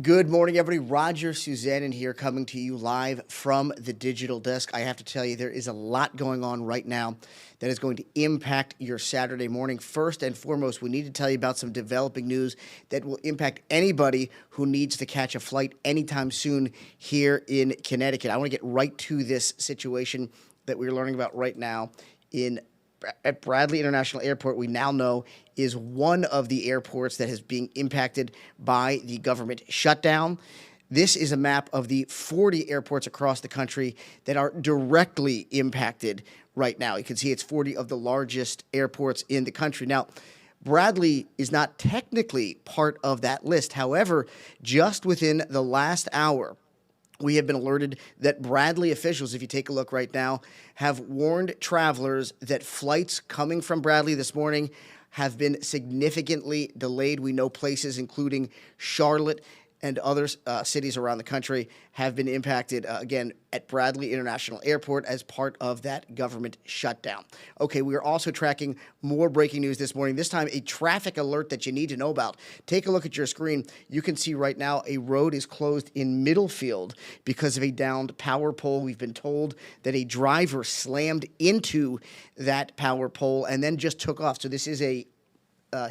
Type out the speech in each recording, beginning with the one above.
Good morning, everybody. Roger Susanin here, coming to you live from the digital desk. I have to tell you, there is a lot going on right now that is going to impact your Saturday morning. First and foremost, we need to tell you about some developing news that will impact anybody who needs to catch a flight anytime soon here in Connecticut. I want to get right to this situation that we're learning about right now at Bradley International Airport. We now know is one of the airports that is being impacted by the government shutdown. This is a map of the 40 airports across the country that are directly impacted right now. You can see it's 40 of the largest airports in the country. Now, Bradley is not technically part of that list. However, just within the last hour, we have been alerted that Bradley officials, if you take a look right now, have warned travelers that flights coming from Bradley this morning have been significantly delayed. We know places including Charlotte and other cities around the country have been impacted, again, at Bradley International Airport as part of that government shutdown. Okay, we are also tracking more breaking news this morning, this time a traffic alert that you need to know about. Take a look at your screen. You can see right now a road is closed in Middlefield because of a downed power pole. We've been told that a driver slammed into that power pole and then just took off. So this is a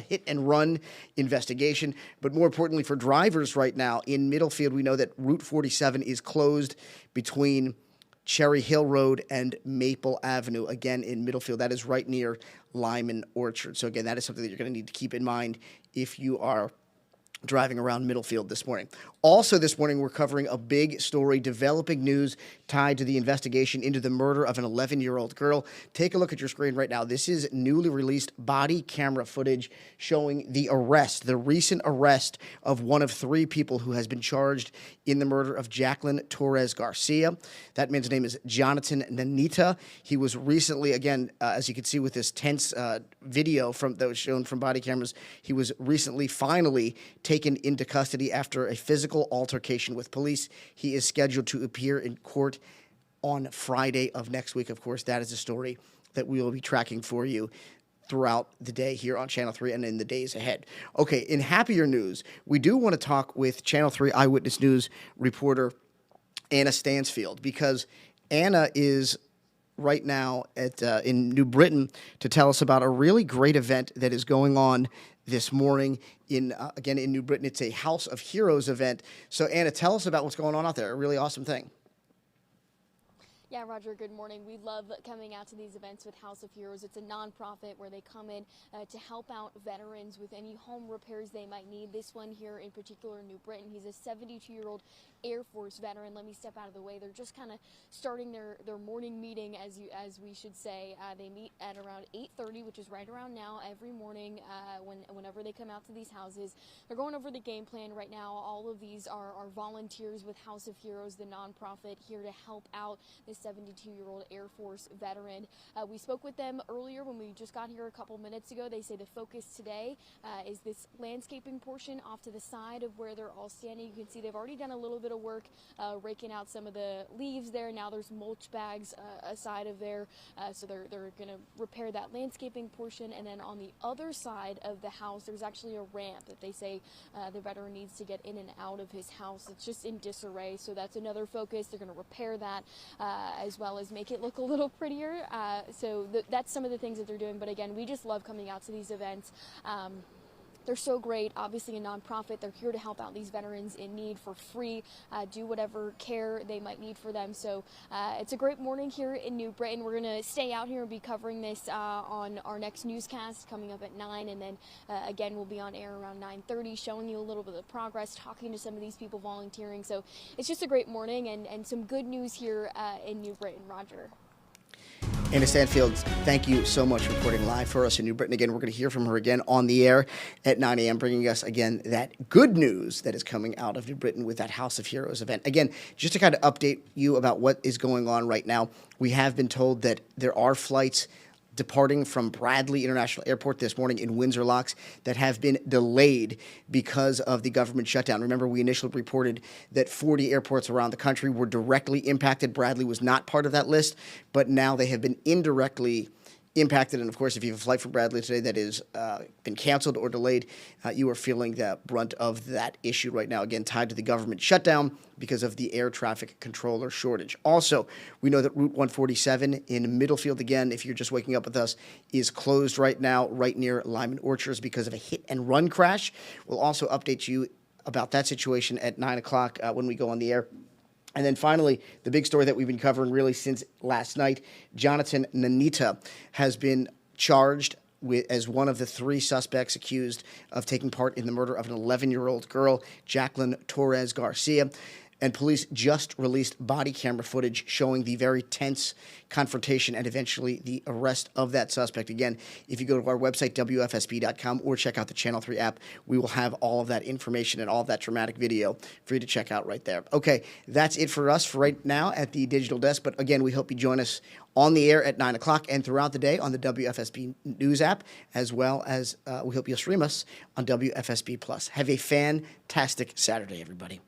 hit and run investigation. But more importantly for drivers right now in Middlefield, we know that Route 47 is closed between Cherry Hill Road and Maple Avenue, again in Middlefield. That is right near Lyman Orchard. So again, that is something that you're going to need to keep in mind if you are driving around Middlefield this morning. Also this morning, we're covering a big story, developing news tied to the investigation into the murder of an 11-year-old girl. Take a look at your screen right now. This is newly released body camera footage showing the recent arrest of one of three people who has been charged in the murder of Jacqueline Torres Garcia. That man's name is Jonathan Nanita. He was recently, again, as you can see with this tense video that was shown from body cameras, he was recently finally taken into custody after a physical altercation with police. He is scheduled to appear in court on Friday of next week. Of course, that is a story that we will be tracking for you throughout the day here on Channel 3 and in the days ahead. Okay, in happier news, we do want to talk with Channel 3 Eyewitness News reporter Anna Stansfield, because Anna is right now in New Britain to tell us about a really great event that is going on this morning again in New Britain. It's a House of Heroes event. So Anna, tell us about what's going on out there. A really awesome thing. Yeah, Roger, good morning. We love coming out to these events with House of Heroes. It's a nonprofit where they come in to help out veterans with any home repairs they might need. This one here in particular in New Britain, he's a 72-year-old Air Force veteran. Let me step out of the way. They're just kind of starting their morning meeting, as we should say. They meet at around 8:30, which is right around now, every morning whenever they come out to these houses. They're going over the game plan right now. All of these are volunteers with House of Heroes, the nonprofit, here to help out this 72-year-old Air Force veteran. We spoke with them earlier when we just got here a couple minutes ago. They say the focus today is this landscaping portion off to the side of where they're all standing. You can see they've already done a little bit of work raking out some of the leaves there. Now there's mulch bags aside of there, so they're going to repair that landscaping portion. And then on the other side of the house, there's actually a ramp that they say the veteran needs to get in and out of his house. It's just in disarray, so that's another focus. They're going to repair that as well as make it look a little prettier. So that's some of the things that they're doing. But again, we just love coming out to these events. They're so great. Obviously a nonprofit. They're here to help out these veterans in need for free, do whatever care they might need for them. So it's a great morning here in New Britain. We're going to stay out here and be covering this on our next newscast coming up at 9. And then again, we'll be on air around 9:30, showing you a little bit of progress, talking to some of these people volunteering. So it's just a great morning and some good news here in New Britain. Roger. Anna Stansfield, thank you so much for reporting live for us in New Britain. Again, we're going to hear from her again on the air at 9 a.m., bringing us, again, that good news that is coming out of New Britain with that House of Heroes event. Again, just to kind of update you about what is going on right now, we have been told that there are flights departing from Bradley International Airport this morning in Windsor Locks that have been delayed because of the government shutdown. Remember, we initially reported that 40 airports around the country were directly impacted. Bradley was not part of that list, but now they have been indirectly impacted. And of course, if you have a flight from Bradley today that is been canceled or delayed, you are feeling the brunt of that issue right now. Again, tied to the government shutdown because of the air traffic controller shortage. Also, we know that Route 147 in Middlefield, again, if you're just waking up with us, is closed right now, right near Lyman Orchards because of a hit-and-run crash. We'll also update you about that situation at 9 o'clock when we go on the air. And then finally, the big story that we've been covering really since last night, Jonathan Nanita has been charged as one of the 3 suspects accused of taking part in the murder of an 11-year-old girl, Jacqueline Torres Garcia. And police just released body camera footage showing the very tense confrontation and eventually the arrest of that suspect. Again, if you go to our website, WFSB.com, or check out the Channel 3 app, we will have all of that information and all of that dramatic video for you to check out right there. Okay, that's it for us for right now at the Digital Desk. But again, we hope you join us on the air at 9 o'clock and throughout the day on the WFSB News app, as well as we hope you'll stream us on WFSB Plus. Have a fantastic Saturday, everybody.